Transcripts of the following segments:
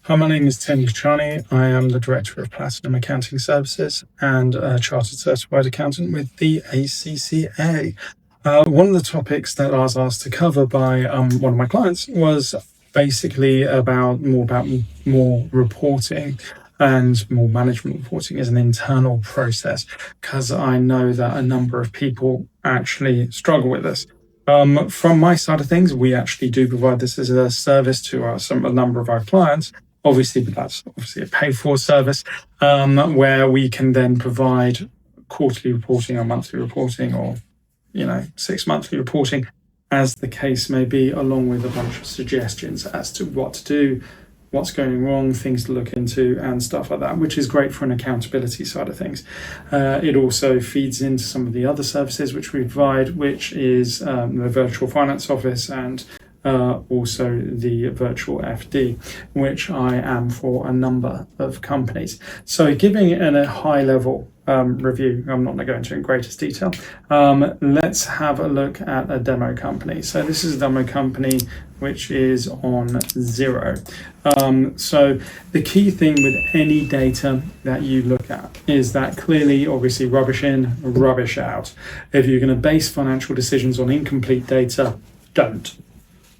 Hi, my name is Tim Luciani. I am the Director of Platinum Accounting Services and a Chartered Certified Accountant with the ACCA. One of the topics that I was asked to cover by one of my clients was basically about more reporting and more management reporting as an internal process, because I know that a number of people actually struggle with this. From my side of things, we actually do provide this as a service to a number of our clients. Obviously, but that's obviously a paid-for service, where we can then provide quarterly reporting or monthly reporting or 6 monthly reporting, as the case may be, along with a bunch of suggestions as to what to do, what's going wrong, things to look into, and stuff like that, which is great for an accountability side of things. It also feeds into some of the other services which we provide, which is the virtual finance office and also the virtual FD, which I am for a number of companies. So giving it a high level review, I'm not going to go into in greatest detail. Let's have a look at a demo company. So this is a demo company which is on Xero. So the key thing with any data that you look at is that clearly, obviously, rubbish in, rubbish out. If you're going to base financial decisions on incomplete data, don't.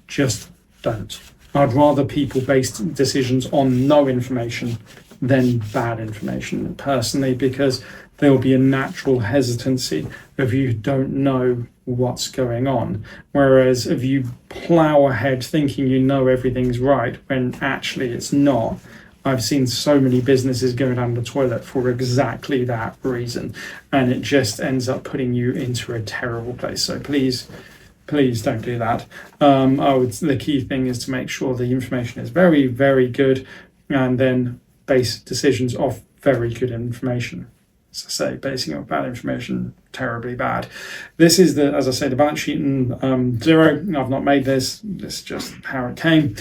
Just don't. I'd rather people base decisions on no information than bad information, personally, because there'll be a natural hesitancy if you don't know what's going on. Whereas if you plow ahead thinking you know everything's right when actually it's not, I've seen so many businesses go down the toilet for exactly that reason, and it just ends up putting you into a terrible place. So please don't do that. The key thing is to make sure the information is very, very good, and then base decisions off very good information. As I say, basing it off bad information, terribly bad. This is as I say, the balance sheet in Xero. I've not made this. This is just how it came.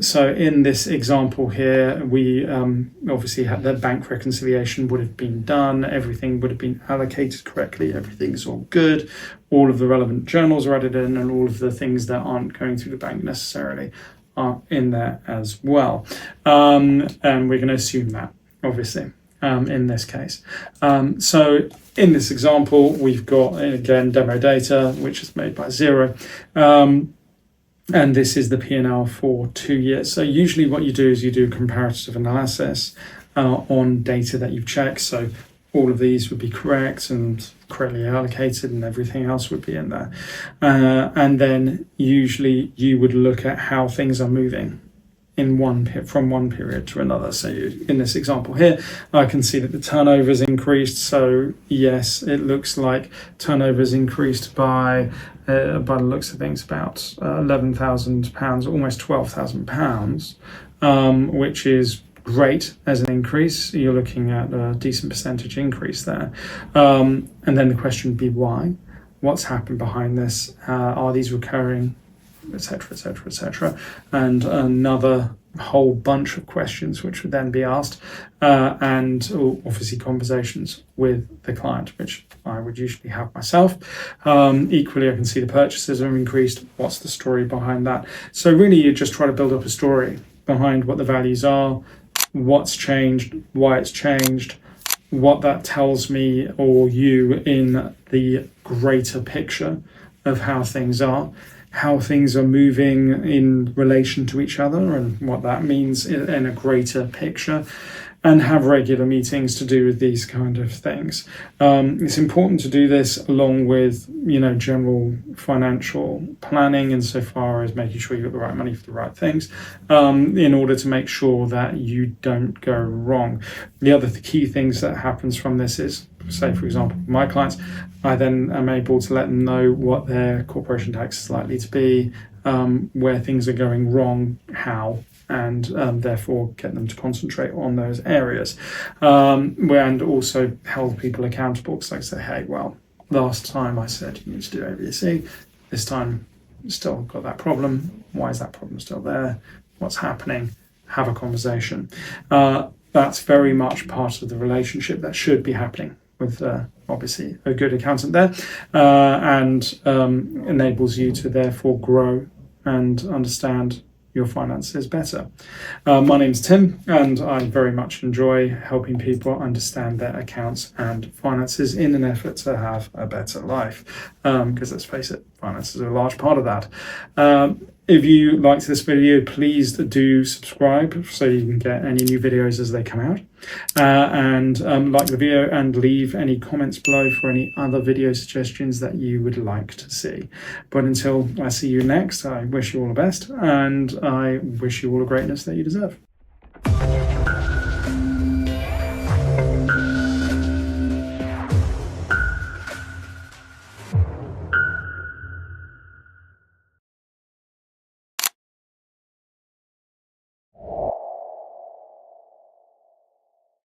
So in this example here, we obviously had the bank reconciliation would have been done. Everything would have been allocated correctly. Everything's all good. All of the relevant journals are added in, and all of the things that aren't going through the bank necessarily are in there as well. And we're going to assume that, obviously. In this case. So in this example, we've got, again, demo data, which is made by Xero. And this is the P&L for 2 years. So usually what you do is you do comparative analysis on data that you've checked. So all of these would be correct and correctly allocated, and everything else would be in there. And then usually you would look at how things are moving from one period to another. So in this example here, I can see that the turnover has increased. So yes, it looks like turnover has increased by the looks of things, about £11,000, almost £12,000, which is great as an increase. You're looking at a decent percentage increase there. And then the question would be why? What's happened behind this? Are these recurring? Etc., etc., etc., and another whole bunch of questions which would then be asked, and obviously conversations with the client, which I would usually have myself. Equally, I can see the purchases have increased. What's the story behind that? So really, you just try to build up a story behind what the values are, what's changed, why it's changed, what that tells me or you in the greater picture of how things are, how things are moving in relation to each other, and what that means in a greater picture, and have regular meetings to do with these kind of things. It's important to do this along with, general financial planning, insofar as making sure you've got the right money for the right things, in order to make sure that you don't go wrong. The other key things that happens from this is, say, for example, my clients, I then am able to let them know what their corporation tax is likely to be, where things are going wrong, how, and therefore get them to concentrate on those areas, and also hold people accountable. So I say, hey, well, last time I said you need to do ABC, this time still got that problem. Why is that problem still there? What's happening? Have a conversation. That's very much part of the relationship that should be happening with obviously a good accountant there, and enables you to therefore grow and understand your finances better. My name's Tim, and I very much enjoy helping people understand their accounts and finances in an effort to have a better life. Because let's face it, finances are a large part of that. If you liked this video, please do subscribe so you can get any new videos as they come out. And like the video and leave any comments below for any other video suggestions that you would like to see. But until I see you next, I wish you all the best, and I wish you all the greatness that you deserve.